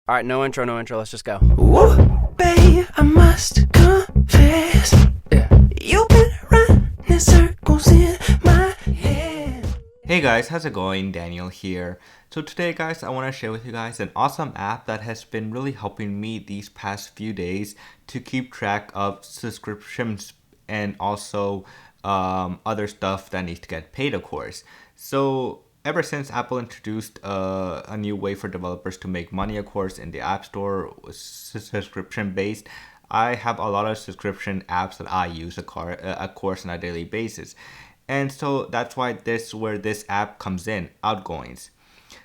All right, no intro. Let's just go. Whoa, babe, I must confess. Yeah. You've been running circles in my head. Hey guys, how's it going? Daniel here. So today guys, I want to share with you guys an awesome app that has been really helping me these past few days to keep track of subscriptions and also other stuff that needs to get paid, of course. So ever since Apple introduced a new way for developers to make money, of course, in the App Store, subscription based, I have a lot of subscription apps that I use, of course, on a daily basis. And so that's why where this app comes in, Outgoings.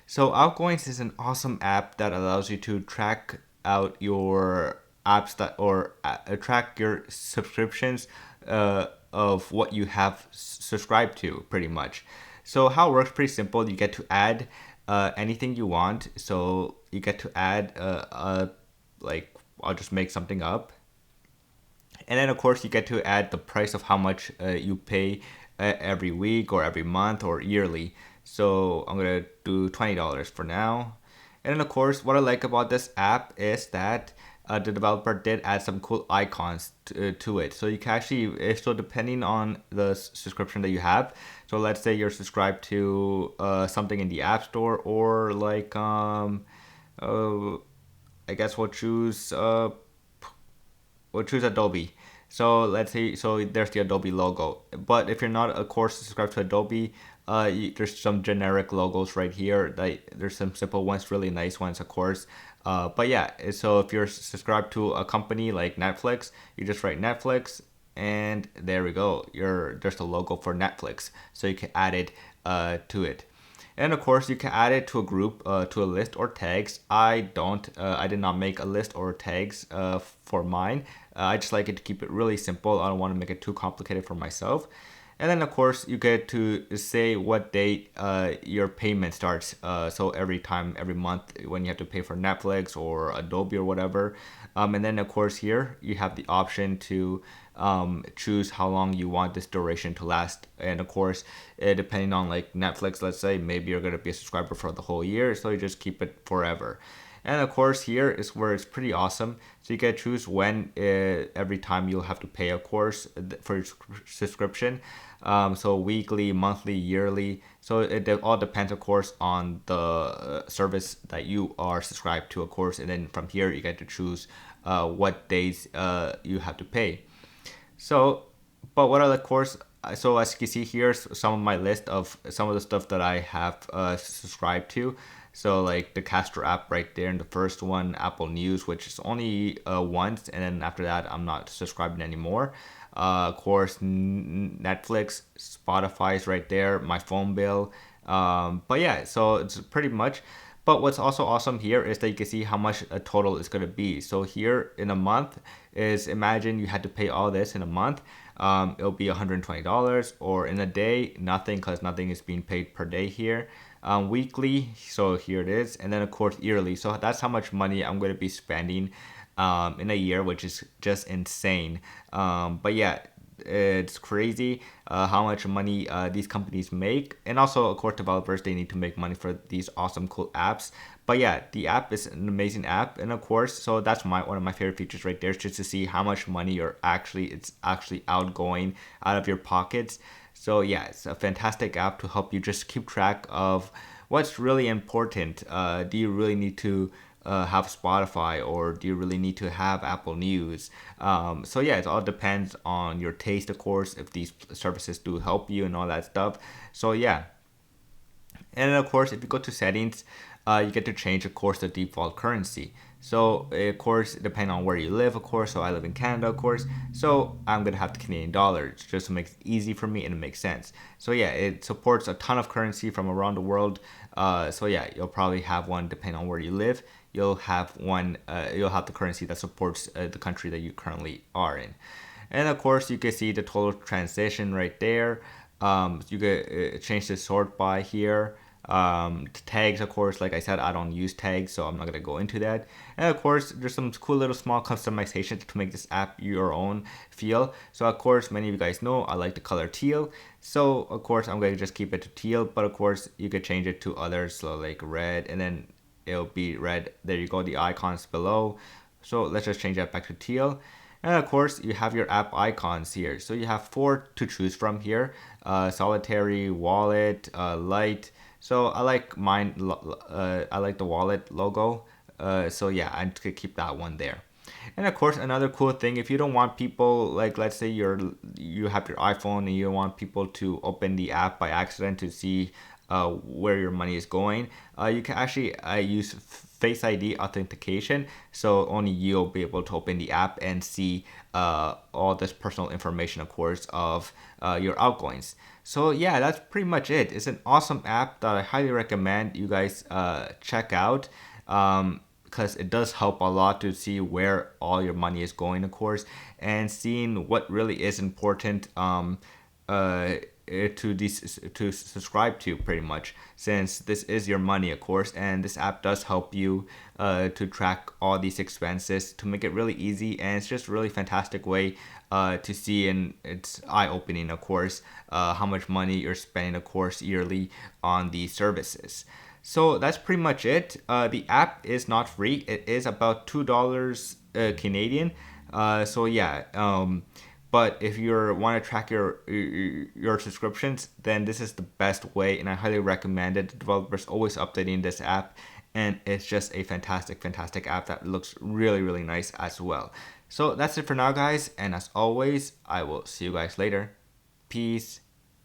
So Outgoings is an awesome app that allows you to track out your apps track your subscriptions of what you have subscribed to, pretty much. So how it works, pretty simple. You get to add anything you want. So you get to add like, I'll just make something up. And then of course you get to add the price of how much you pay every week or every month or yearly. So I'm gonna do $20 for now. And then of course what I like about this app is that the developer did add some cool icons to it. So you can actually, so depending on the subscription that you have, so let's say you're subscribed to something in the App Store, or like I guess we'll choose Adobe. So let's say, so there's the Adobe logo. But if you're not, of course, subscribed to Adobe, there's some generic logos right here. There's some simple ones, really nice ones, of course. But yeah, so if you're subscribed to a company like Netflix, you just write Netflix, and there we go. There's the logo for Netflix, so you can add it to it. And of course, you can add it to a group, to a list or tags. I did not make a list or tags for mine. I just like it to keep it really simple. I don't want to make it too complicated for myself. And then of course, you get to say what date your payment starts. So every month when you have to pay for Netflix or Adobe or whatever. And then of course here, you have the option to choose how long you want this duration to last. And of course, depending on like Netflix, let's say maybe you're going to be a subscriber for the whole year, so you just keep it forever. And of course here is where it's pretty awesome. So you can choose when every time you'll have to pay, of course, for your subscription. So weekly, monthly, yearly. So it all depends, of course, on the service that you are subscribed to, of course. And then from here, you get to choose what days you have to pay. So, but what are the course? So as you can see, here's some of my list of some of the stuff that I have subscribed to. So like the Castro app right there, and the first one, Apple News, which is only once, and then after that, I'm not subscribing anymore. Of course, Netflix, Spotify is right there, my phone bill. But yeah, so it's pretty much. But what's also awesome here is that you can see how much a total is going to be. So here in a month is, imagine you had to pay all this in a month. It'll be $120, or in a day, nothing, because nothing is being paid per day here. Weekly, so here it is, and then of course yearly. So that's how much money I'm going to be spending in a year, which is just insane. But yeah, it's crazy how much money these companies make. And also, of course, developers, they need to make money for these awesome, cool apps. But yeah, the app is an amazing app. And of course, so that's one of my favorite features right there, is just to see how much money it's actually outgoing out of your pockets. So yeah, it's a fantastic app to help you just keep track of what's really important. Do you really need to have Spotify, or do you really need to have Apple News? So yeah, it all depends on your taste, of course, if these services do help you and all that stuff. So yeah. And then of course, if you go to settings, you get to change, of course, the default currency. So of course, depending on where you live, of course. So I live in Canada, of course. So I'm gonna have the Canadian dollars, just to make it easy for me and it makes sense. So yeah, it supports a ton of currency from around the world. So yeah, you'll probably have one depending on where you live. You'll have one. You'll have the currency that supports the country that you currently are in. And of course, you can see the total transition right there. You can change the sort by here. Tags, of course, like I said, I don't use tags, so I'm not gonna go into that. And of course, there's some cool little small customizations to make this app your own feel. So of course, many of you guys know I like the color teal, so of course I'm gonna just keep it to teal. But of course, you could change it to others, so like red, and then it'll be red. There you go, the icons below. So let's just change that back to teal. And of course, you have your app icons here. So you have 4 to choose from here: solitary, wallet, light. So I like mine. I like the wallet logo. So yeah, I could keep that one there. And of course, another cool thing, if you don't want people, like let's say you have your iPhone and you don't want people to open the app by accident to see where your money is going, you can actually use Face ID authentication. So only you'll be able to open the app and see all this personal information, of course, of your outgoings. So yeah, that's pretty much it. It's an awesome app that I highly recommend you guys check out. Because it does help a lot to see where all your money is going, of course, and seeing what really is important to subscribe to, pretty much, since this is your money, of course, and this app does help you to track all these expenses to make it really easy, and it's just a really fantastic way to see, and it's eye-opening, of course, how much money you're spending, of course, yearly on these services. So that's pretty much it. The app is not free. It is about $2 Canadian. So yeah. But if you want to track your subscriptions, then this is the best way, and I highly recommend it. The developers always updating this app, and it's just a fantastic app that looks really nice as well. So that's it for now, guys. And as always, I will see you guys later. Peace.